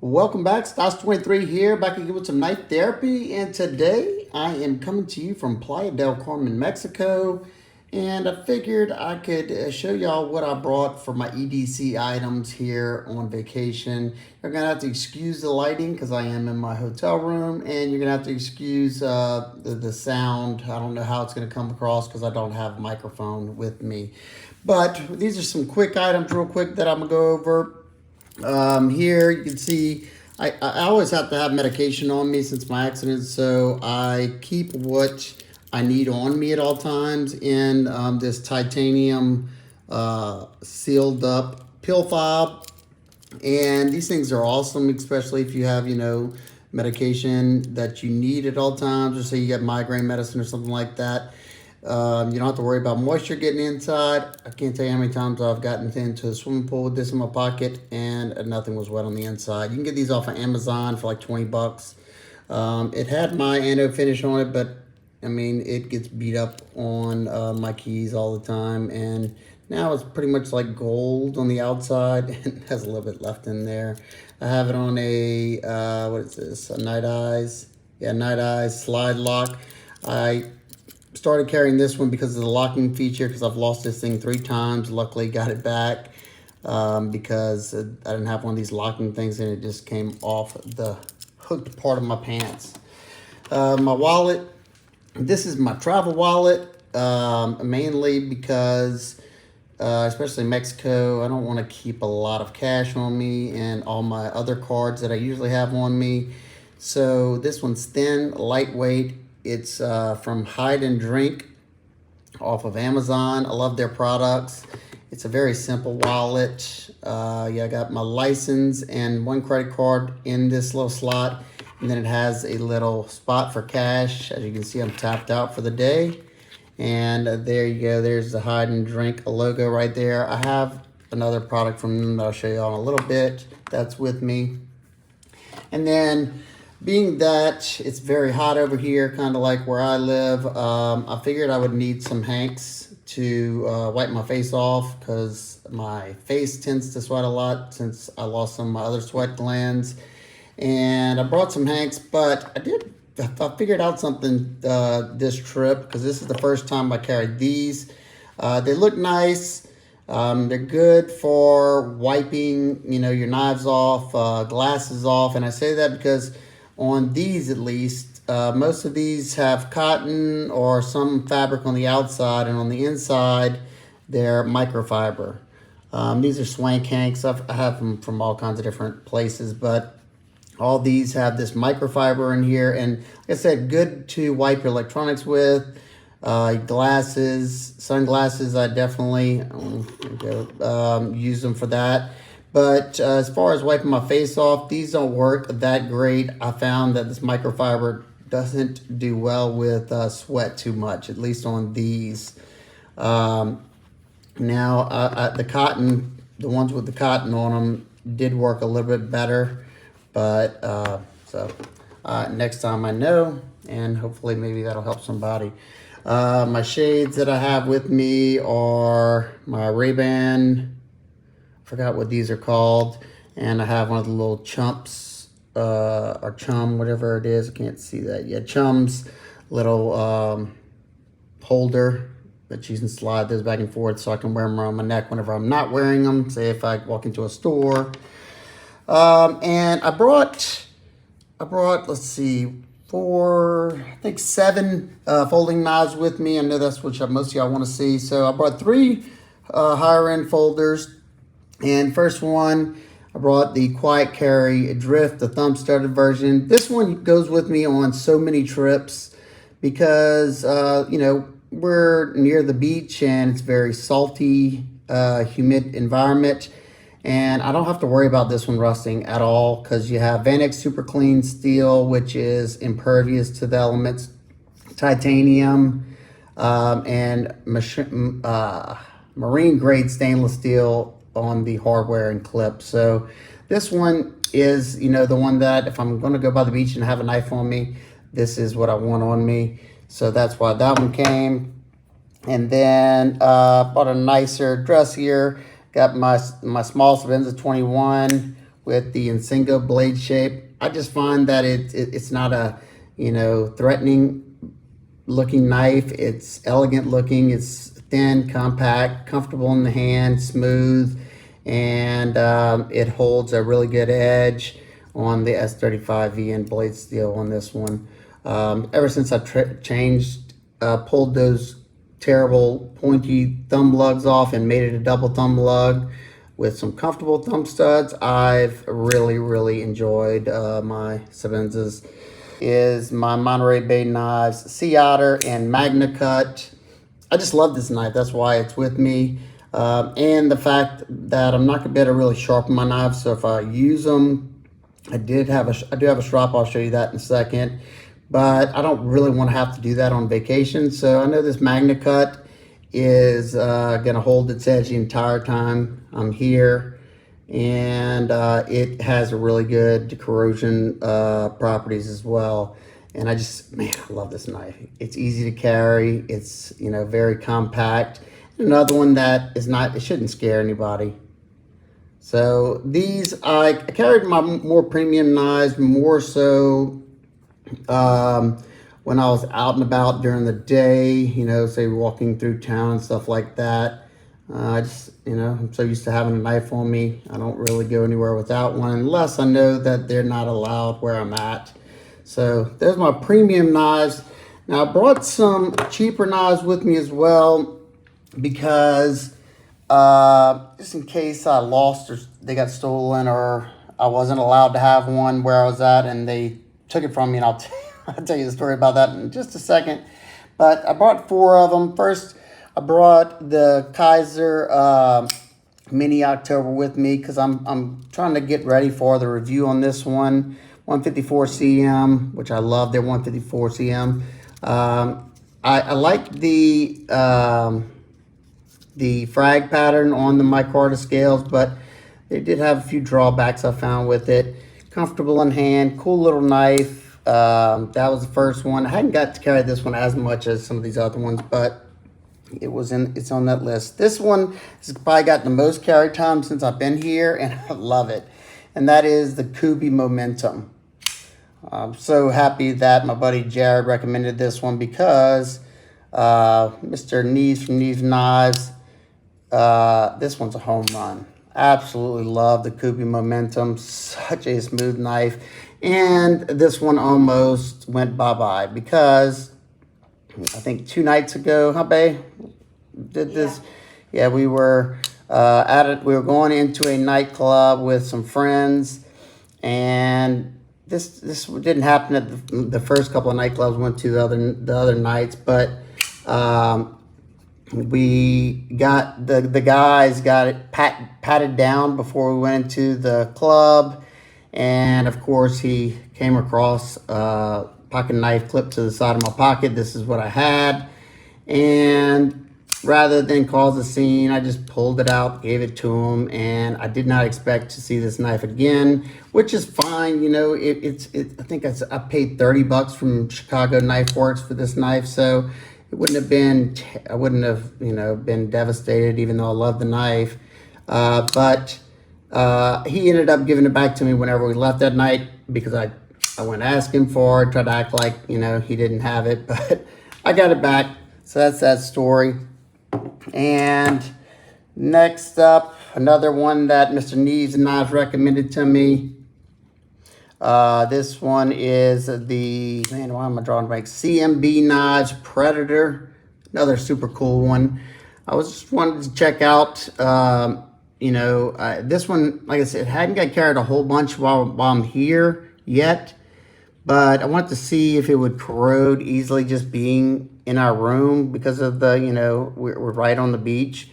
Welcome back, Stas23 here, back again with some knife therapy, and today I am coming to you from Playa del Carmen, Mexico, and I figured I could show y'all what I brought for my EDC items here on vacation. You're going to have to excuse the lighting because I am in my hotel room, and you're going to have to excuse the sound. I don't know how it's going to come across because I don't have a microphone with me. But these are some quick items real quick that I'm going to go over. Here you can see I always have to have medication on me since my accident, so I keep what I need on me at all times in this titanium sealed up pill fob. And these things are awesome, especially if you have, medication that you need at all times, or say you get migraine medicine or something like that. You don't have to worry about moisture getting inside. I can't tell you how many times I've gotten into a swimming pool with this in my pocket and nothing was wet on the inside. You can get these off of Amazon for like 20 bucks. It had my anode finish on it, but I mean, it gets beat up on my keys all the time. And now it's pretty much like gold on the outside and has a little bit left in there. I have it on a, what is this? A Night Eyes. Yeah, Night Eyes slide lock. I started carrying this one because of the locking feature, because I've lost this thing 3 times. Luckily got it back because I didn't have one of these locking things and it just came off the hooked part of my pants. My wallet, this is my travel wallet, mainly because especially in Mexico, I don't want to keep a lot of cash on me and all my other cards that I usually have on me. So this one's thin, lightweight. It's from Hide and Drink off of Amazon. I love their products. It's a very simple wallet. Yeah, I got my license and 1 credit card in this little slot. And then it has a little spot for cash. As you can see, I'm tapped out for the day. And there you go. There's the Hide and Drink logo right there. I have another product from them that I'll show you all in a little bit. That's with me. And then, being that it's very hot over here, kind of like where I live, I figured I would need some hanks to wipe my face off because my face tends to sweat a lot since I lost some of my other sweat glands. And I brought some hanks, but I figured out something this trip because this is the first time I carried these. They look nice. They're good for wiping, your knives off, glasses off. And I say that because on these, at least, most of these have cotton or some fabric on the outside, and on the inside, they're microfiber. These are Swank hanks. I have them from all kinds of different places, but all these have this microfiber in here. And like I said, good to wipe your electronics with. Glasses, sunglasses, I definitely use them for that. But as far as wiping my face off, these don't work that great. I found that this microfiber doesn't do well with sweat too much, at least on these. Now, the cotton, the ones with the cotton on them did work a little bit better. But next time I know, and hopefully maybe that'll help somebody. My shades that I have with me are my Ray-Ban. Forgot what these are called, and I have one of the little chumps or chum, whatever it is. I can't see that yet. Chum's little holder that you can slide those back and forth so I can wear them around my neck whenever I'm not wearing them. Say if I walk into a store. And I brought let's see, I think 7 folding knives with me. I know that's what most of y'all want to see. So I brought 3 higher end folders. And first one, I brought the Quiet Carry Drift, the thumb studded version. This one goes with me on so many trips because, we're near the beach and it's very salty, humid environment. And I don't have to worry about this one rusting at all because you have Vanex Super Clean Steel, which is impervious to the elements, titanium, and marine grade stainless steel on the hardware and clip. So this one is, the one that if I'm going to go by the beach and have a knife on me, this is what I want on me. So that's why that one came. And then bought a nicer, dressier. Got my small Sebenza 21 with the Insingo blade shape. I just find that it's not a, you know, threatening looking knife. It's elegant looking. It's thin, compact, comfortable in the hand, smooth, and it holds a really good edge on the S35 VN blade steel on this one. Ever since I pulled those terrible pointy thumb lugs off and made it a double thumb lug with some comfortable thumb studs, I've really enjoyed my Sebenzas. Is my Monterey Bay knives, Sea Otter and MagnaCut. I just love this knife. That's why it's with me. And the fact that I'm not gonna be able to really sharpen my knives, so if I use them, I do have a strap. I'll show you that in a second, but I don't really want to have to do that on vacation. So I know this MagnaCut is gonna hold its edge the entire time I'm here, and it has a really good corrosion properties as well. And I just, man, I love this knife. It's easy to carry. It's, you know, very compact. Another one that is not, it shouldn't scare anybody. So these, I carried my more premium knives more so when I was out and about during the day, you know, say walking through town and stuff like that. I just, you know, I'm so used to having a knife on me. I don't really go anywhere without one unless I know that they're not allowed where I'm at. So there's my premium knives. Now I brought some cheaper knives with me as well because just in case I lost or they got stolen or I wasn't allowed to have one where I was at and they took it from me, and I'll tell you the story about that in just a second. But I brought 4 of them. First, I brought the Kizer Mini October with me because I'm trying to get ready for the review on this one. 154 CM, which I love their 154 CM. I like the frag pattern on the Micarta scales, but they did have a few drawbacks I found with it. Comfortable in hand, cool little knife. That was the first one. I hadn't got to carry this one as much as some of these other ones, but it's on that list. This one has probably got the most carry time since I've been here, and I love it. And that is the Kubey Momentum. I'm so happy that my buddy Jared recommended this one because Mr. Neves from Neves Knives, this one's a home run. Absolutely love the Kubey Momentum. Such a smooth knife. And this one almost went bye-bye because I think 2 nights ago, huh, babe? Did this? Yeah, we were we were going into a nightclub with some friends, and this didn't happen at the first couple of nightclubs we went to the other nights, but we got the guys got it patted down before we went into the club, and of course he came across pocket knife clipped to the side of my pocket. This is what I had, and rather than cause a scene, I just pulled it out, gave it to him, and I did not expect to see this knife again, which is fine. You know, I think I paid $30 from Chicago Knife Works for this knife, so it wouldn't have been, I wouldn't have, you know, been devastated, even though I love the knife. But he ended up giving it back to me whenever we left that night because I went asking for it, tried to act like, you know, he didn't have it, but I got it back. So that's that story. And next up, another one that Mr. Neves and Knives recommended to me. This one is the, man, why am I drawing blank? CMB Knives Predator. Another super cool one. I was just wanted to check out, you know, this one, like I said, hadn't got carried a whole bunch while I'm here yet. But I wanted to see if it would corrode easily just being in our room because of the, you know, we're right on the beach.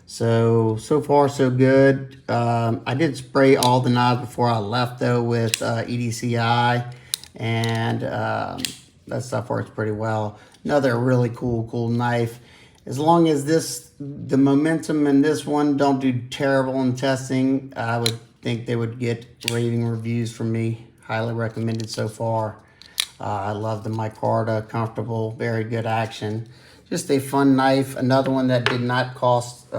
So far so good. I did spray all the knives before I left though with EDCI, and that stuff works pretty well. Another really cool knife. As long as the momentum in this one don't do terrible in testing, I would think they would get raving reviews from me. Highly recommended so far. I love the Micarta, comfortable, very good action. Just a fun knife. Another one that did not cost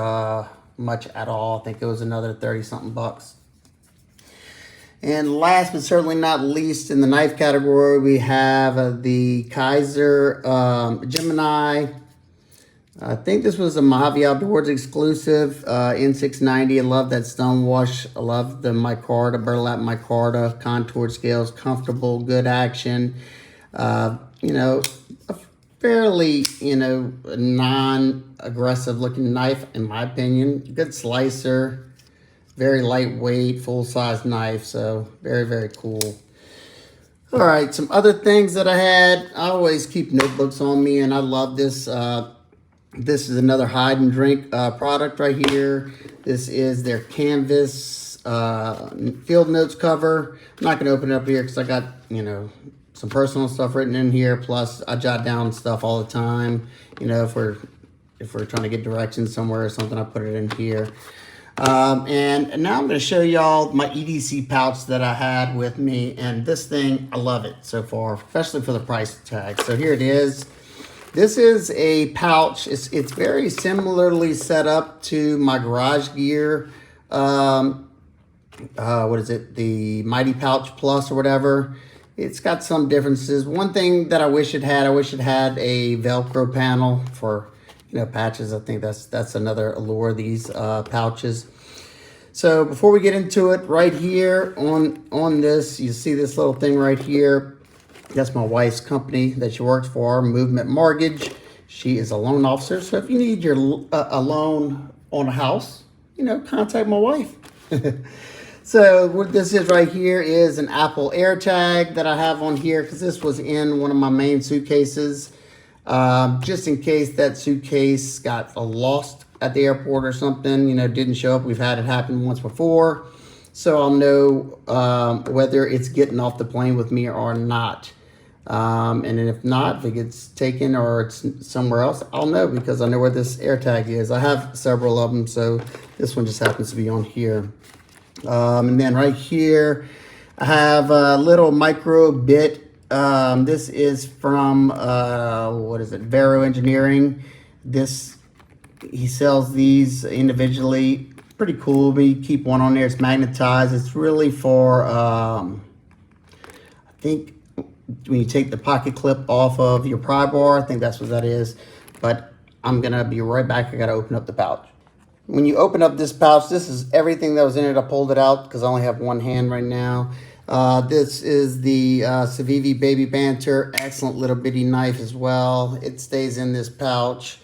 much at all. I think it was another 30-something bucks. And last but certainly not least, in the knife category, we have the Kizer Gemini. I think this was a Mojave Outdoors exclusive, N690. I love that stone wash. I love the Micarta, Burlap Micarta, contoured scales, comfortable, good action. You know, a fairly, you know, non-aggressive looking knife, in my opinion. Good slicer. Very lightweight, full-size knife, so very, very cool. All right, some other things that I had. I always keep notebooks on me, and I love this. This is another hide and drink product right here. This is their canvas field notes cover. I'm not going to open it up here because I got, you know, some personal stuff written in here. Plus, I jot down stuff all the time. You know, if we're trying to get directions somewhere or something, I put it in here. And now I'm going to show y'all my EDC pouch that I had with me, and this thing, I love it so far, especially for the price tag. So here it is. This is a pouch. It's very similarly set up to my garage gear. What is it? The Mighty Pouch Plus or whatever. It's got some differences. One thing that I wish it had a Velcro panel for, you know, patches. I think that's another allure of these pouches. So before we get into it, right here on this, you see this little thing right here. That's my wife's company that she works for, Movement Mortgage. She is a loan officer. So if you need your a loan on a house, you know, contact my wife. So what this is right here is an Apple AirTag that I have on here because this was in one of my main suitcases. Just in case that suitcase got lost at the airport or something, you know, didn't show up. We've had it happen once before. So I'll know whether it's getting off the plane with me or not. And then if not, if it gets taken or it's somewhere else, I'll know because I know where this AirTag is. I have several of them, so this one just happens to be on here. And then right here, I have a little micro bit. This is from, what is it, Vero Engineering. He sells these individually. Pretty cool. We keep one on there. It's magnetized. It's really for, I think, when you take the pocket clip off of your pry bar, I think that's what that is. But I'm going to be right back. I got to open up the pouch. When you open up this pouch, this is everything that was in it. I pulled it out because I only have one hand right now. This is the Civivi Baby Banter. Excellent little bitty knife as well. It stays in this pouch.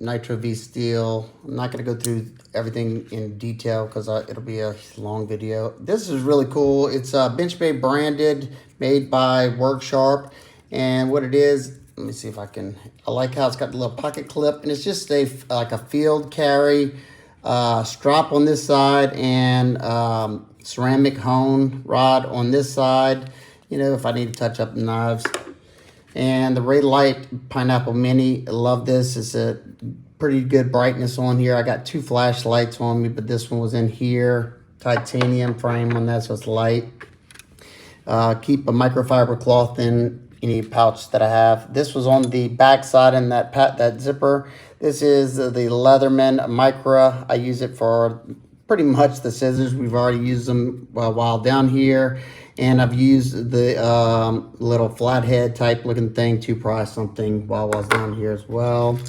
Nitro V steel. I'm not going to go through everything in detail because it'll be a long video. This is really cool. It's Benchmade branded, made by Worksharp. And what it is, let me see if I can, I like how it's got the little pocket clip, and it's just like a field carry strap on this side and ceramic hone rod on this side, you know, if I need to touch up the knives. And the Raylight Pineapple Mini, I love this. It's a pretty good brightness on here. I got two flashlights on me, but this one was in here. Titanium frame on that, so it's light. Keep a microfiber cloth in any pouch that I have. This was on the back side in that zipper. This is the Leatherman Micra. I use it for pretty much the scissors. We've already used them while down here. And I've used the little flathead type looking thing to pry something while I was down here as well.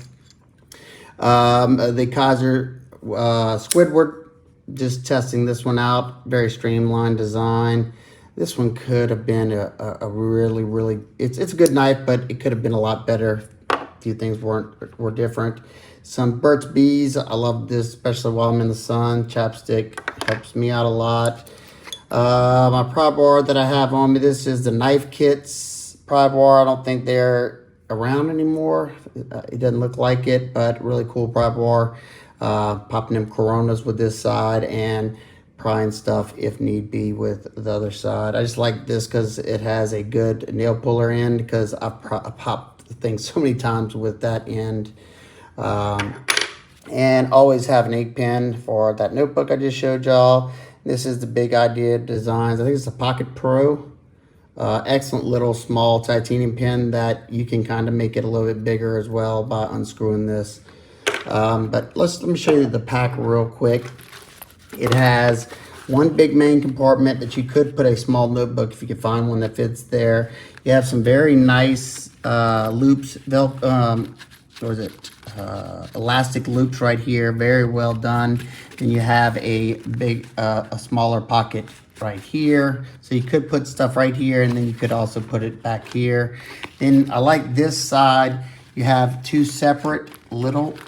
The Kizer Squidward, just testing this one out. Very streamlined design. This one could have been a really, it's a good knife, but it could have been a lot better. A few things were different. Some Burt's Bees. I love this, especially while I'm in the sun. Chapstick helps me out a lot. My pry bar that I have on me, this is the Knife Kits pry bar. I don't think they're around anymore. It doesn't look like it, but really cool pry bar. Popping them Coronas with this side and prying stuff if need be with the other side. I just like this because it has a good nail puller end because I've popped things so many times with that end. And always have an ink pen for that notebook I just showed y'all. This is the Big Idea Designs. I think it's a Pocket Pro. Excellent little small titanium pen that you can kind of make it a little bit bigger as well by unscrewing this. But let me show you the pack real quick. It has one big main compartment that you could put a small notebook if you could find one that fits there. You have some very nice loops, elastic loops right here, very well done. And you have a big, a smaller pocket right here, so you could put stuff right here, and then you could also put it back here. Then I like this side. You have two separate little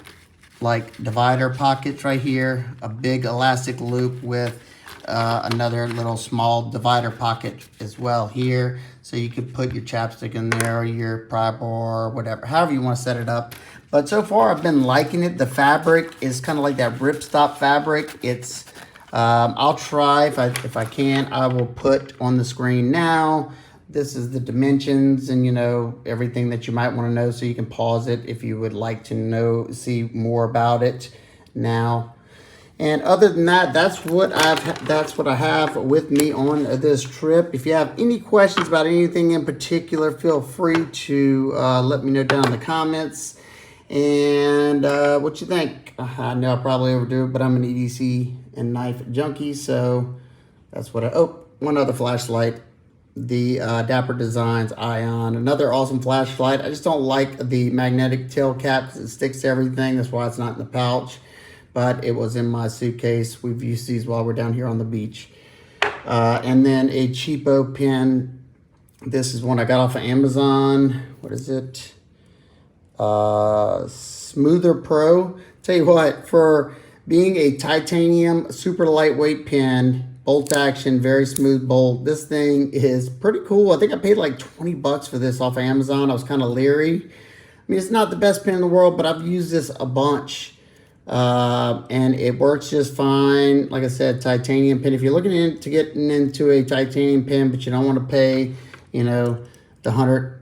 like divider pockets right here, a big elastic loop with another little small divider pocket as well here, so you could put your chapstick in there or your pry bar or whatever, however you want to set it up. But so far I've been liking it. The fabric is kind of like that ripstop fabric. It's I'll try if I can, I will put on the screen now. This is the dimensions and, you know, everything that you might want to know, so you can pause it if you would like to see more about it now. And other than that, that's what I have with me on this trip. If you have any questions about anything in particular, feel free to let me know down in the comments. And what you think? I know I probably overdo it, but I'm an EDC and knife junkie, so that's what one other flashlight, the Dapper Design Ion, another awesome flashlight. I just don't like the magnetic tail cap because it sticks to everything. That's why it's not in the pouch, but it was in my suitcase. We've used these while we're down here on the beach. And then a cheapo pen. This is one I got off of Amazon. What is it? Smoother Pro. Tell you what, for being a titanium super lightweight pen, bolt action, very smooth bolt, this thing is pretty cool. I think I paid like 20 bucks for this off of Amazon. I was kind of leery. I mean, it's not the best pen in the world, but I've used this a bunch and it works just fine. Like I said, titanium pen. If you're looking into getting into a titanium pen, but you don't want to pay, you know, the $100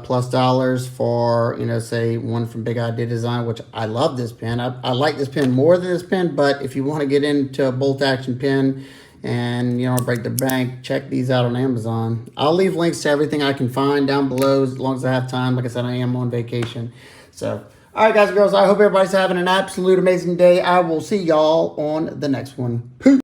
plus for, you know, say one from Big Idea Design, which I love this pen. I like this pen more than this pen, but if you want to get into a bolt action pen and you don't break the bank, check these out on Amazon. I'll leave links to everything I can find down below as long as I have time. Like I said, I am on vacation. So, all right, guys and girls, I hope everybody's having an absolute amazing day. I will see y'all on the next one. Peace.